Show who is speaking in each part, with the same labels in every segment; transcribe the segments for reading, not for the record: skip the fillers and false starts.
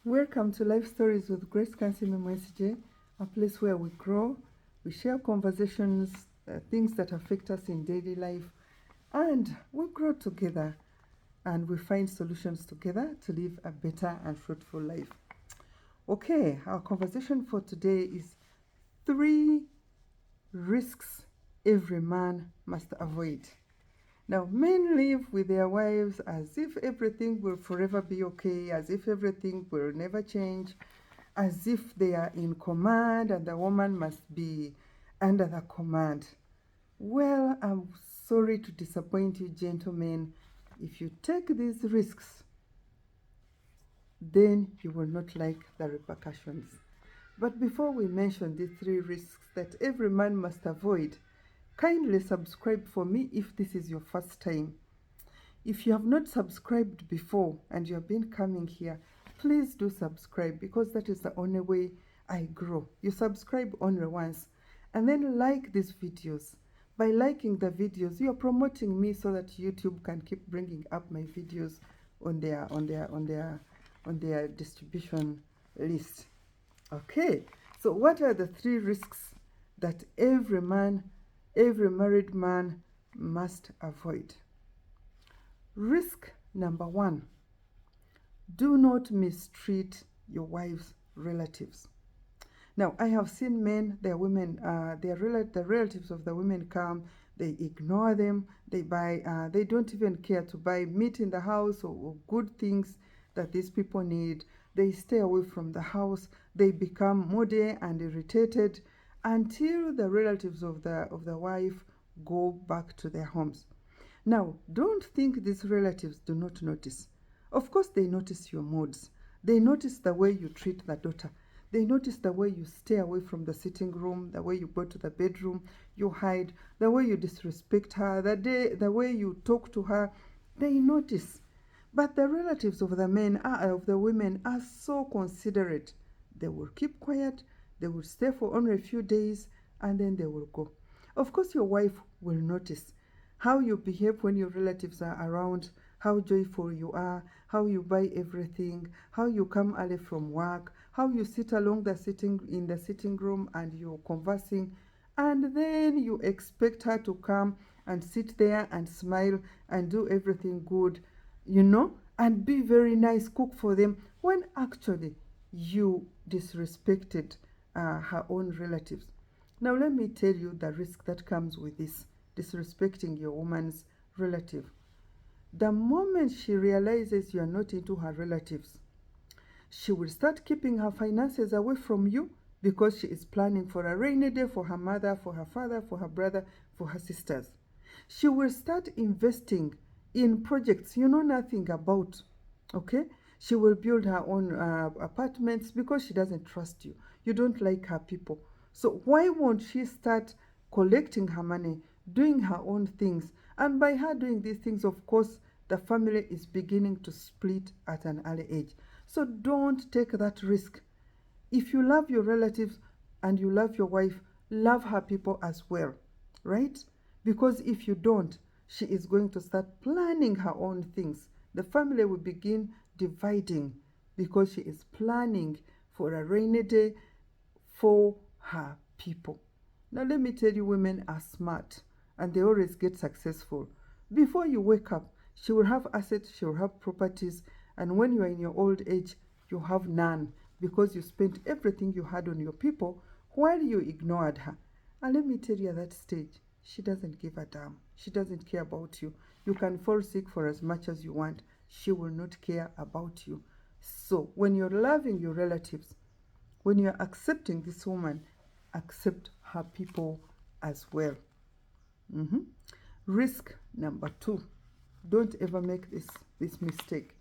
Speaker 1: Welcome to Life Stories with Grace Kansiime Mwesigye, a place where we grow, we share conversations, things that affect us in daily life, and we grow together and we find solutions together to live a better and fruitful life. Okay, our conversation for today is 3 risks every man must avoid. Now, men live with their wives as if everything will forever be okay, as if everything will never change, as if they are in command and the woman must be under the command. Well, I'm sorry to disappoint you, gentlemen. If you take these risks, then you will not like the repercussions. But before we mention these 3 risks that every man must avoid, kindly subscribe for me if this is your first time. If you have not subscribed before and you have been coming here, please do subscribe because that is the only way I grow. You subscribe only once and then like these videos. By liking the videos, you are promoting me so that YouTube can keep bringing up my videos on their distribution list. Okay, so what are the 3 risks that every married man must avoid? Risk number 1, do not mistreat your wife's relatives. Now, I have seen men, their women, the relatives of the women come, they ignore them, they buy, they don't even care to buy meat in the house or good things that these people need. They stay away from the house, they become moody and irritated until the relatives of the wife go back to their homes. Now, don't think these relatives do not notice. Of course, they notice your moods. They notice the way you treat the daughter. They notice the way you stay away from the sitting room, the way you go to the bedroom, you hide, the way you disrespect her, the way you talk to her. They notice. But the relatives of the women are so considerate. They will keep quiet, they will stay for only a few days, and then they will go. Of course, your wife will notice how you behave when your relatives are around, how joyful you are, how you buy everything, how you come early from work, how you sit in the sitting room and you're conversing, and then you expect her to come and sit there and smile and do everything good, and be very nice, cook for them, when actually you disrespected her own relatives. Now, let me tell you the risk that comes with this disrespecting your woman's relative. The moment she realizes you are not into her relatives, she will start keeping her finances away from you because she is planning for a rainy day for her mother, for her father, for her brother, for her sisters. She will start investing in projects you know nothing about. Okay? She will build her own apartments because she doesn't trust you. You don't like her people. So why won't she start collecting her money, doing her own things? And by her doing these things, of course, the family is beginning to split at an early age. So don't take that risk. If you love your relatives and you love your wife, love her people as well, right? Because if you don't, she is going to start planning her own things. The family will begin dividing because she is planning for a rainy day for her people. Now, let me tell you, women are smart and they always get successful. Before you wake up, she will have assets, she will have properties, and when you are in your old age, you have none because you spent everything you had on your people while you ignored her. And let me tell you, at that stage, she doesn't give a damn. She doesn't care about you. You can fall sick for as much as you want. She will not care about you. So, when you're loving your relatives, when you're accepting this woman, accept her people as well. Risk number 2. Don't ever make this mistake.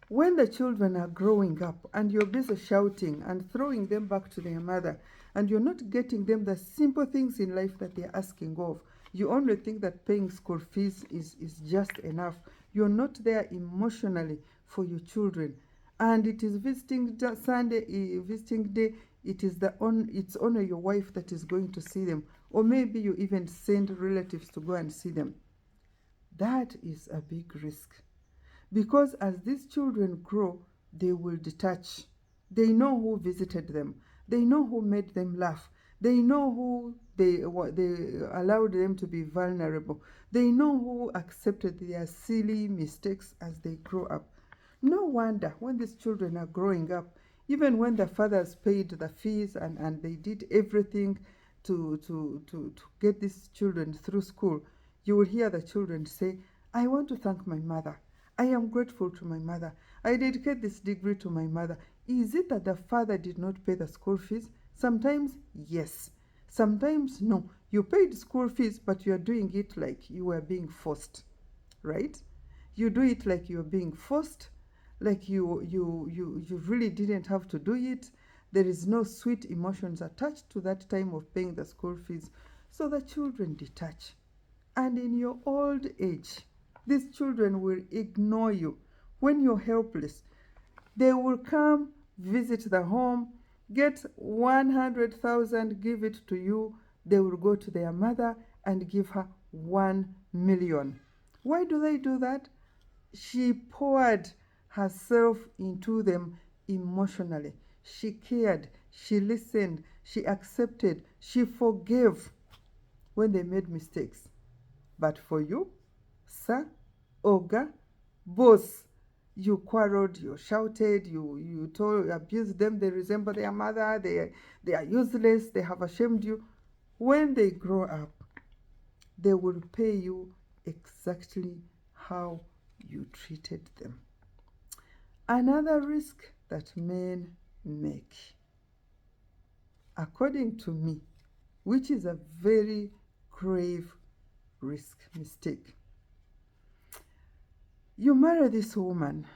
Speaker 1: When the children are growing up and you're busy shouting and throwing them back to their mother, and you're not getting them the simple things in life that they're asking of, you only think that paying school fees is just enough. You're not there emotionally for your children. And it is visiting Sunday, visiting day, it's only your wife that is going to see them. Or maybe you even send relatives to go and see them. That is a big risk. Because as these children grow, they will detach. They know who visited them. They know who made them laugh. They know who they allowed them to be vulnerable. They know who accepted their silly mistakes as they grow up. No wonder when these children are growing up, even when their fathers paid the fees and they did everything to get these children through school, you will hear the children say, I want to thank my mother. I am grateful to my mother. I dedicate this degree to my mother. Is it that the father did not pay the school fees? Sometimes, yes. Sometimes, no. You paid school fees, but you are doing it like you were being forced, right? You do it like you're being forced, like you really didn't have to do it. There is no sweet emotions attached to that time of paying the school fees. So the children detach. And in your old age, these children will ignore you. When you're helpless, they will come, visit the home, get 100,000, give it to you. They will go to their mother and give her 1 million. Why do they do that? She poured herself into them emotionally. She cared, she listened, she accepted, she forgave when they made mistakes. But for you, sir, Oga, boss, you quarreled, you shouted, you told, abused them, they resemble their mother, they are useless, they have ashamed you. When they grow up, they will pay you exactly how you treated them. Another risk that men make, according to me, which is a very grave risk mistake. You marry this woman,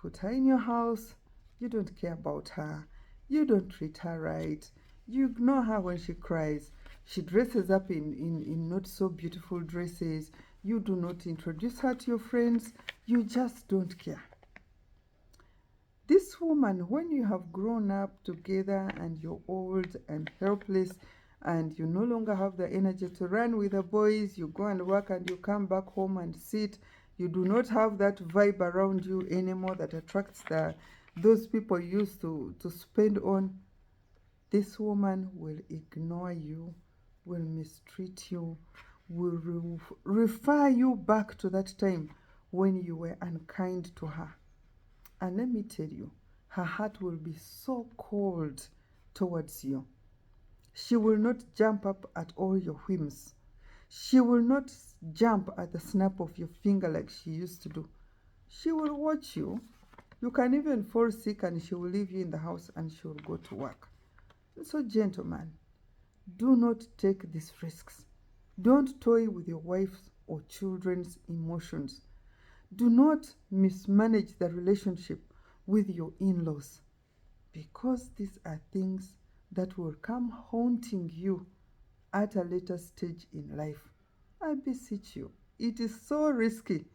Speaker 1: put her in your house, you don't care about her, you don't treat her right, you ignore her when she cries, she dresses up in not so beautiful dresses, you do not introduce her to your friends, you just don't care. This woman, when you have grown up together and you're old and helpless and you no longer have the energy to run with the boys, you go and work and you come back home and sit, you do not have that vibe around you anymore that attracts those people you used to spend on. This woman will ignore you, will mistreat you, will refer you back to that time when you were unkind to her. And let me tell you, her heart will be so cold towards you. She will not jump up at all your whims. She will not jump at the snap of your finger like she used to do. She will watch you. You can even fall sick and she will leave you in the house and she will go to work. So, gentlemen, do not take these risks. Don't toy with your wife's or children's emotions. Do not mismanage the relationship with your in-laws, because these are things that will come haunting you at a later stage in life. I beseech you, it is so risky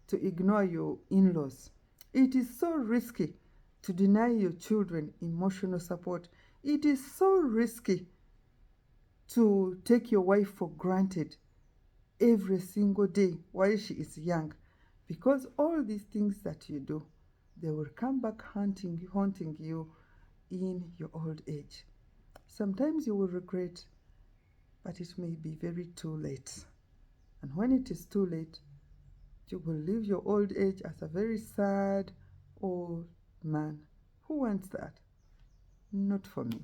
Speaker 1: to ignore your in-laws. It is so risky to deny your children emotional support. It is so risky to take your wife for granted every single day while she is young, because all these things that you do, they will come back haunting you in your old age. Sometimes you will regret, but it may be very too late. And when it is too late, you will live your old age as a very sad old man. Who wants that? Not for me.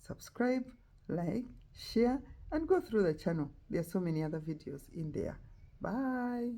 Speaker 1: Subscribe, like, share, and go through the channel. There are so many other videos in there. Bye.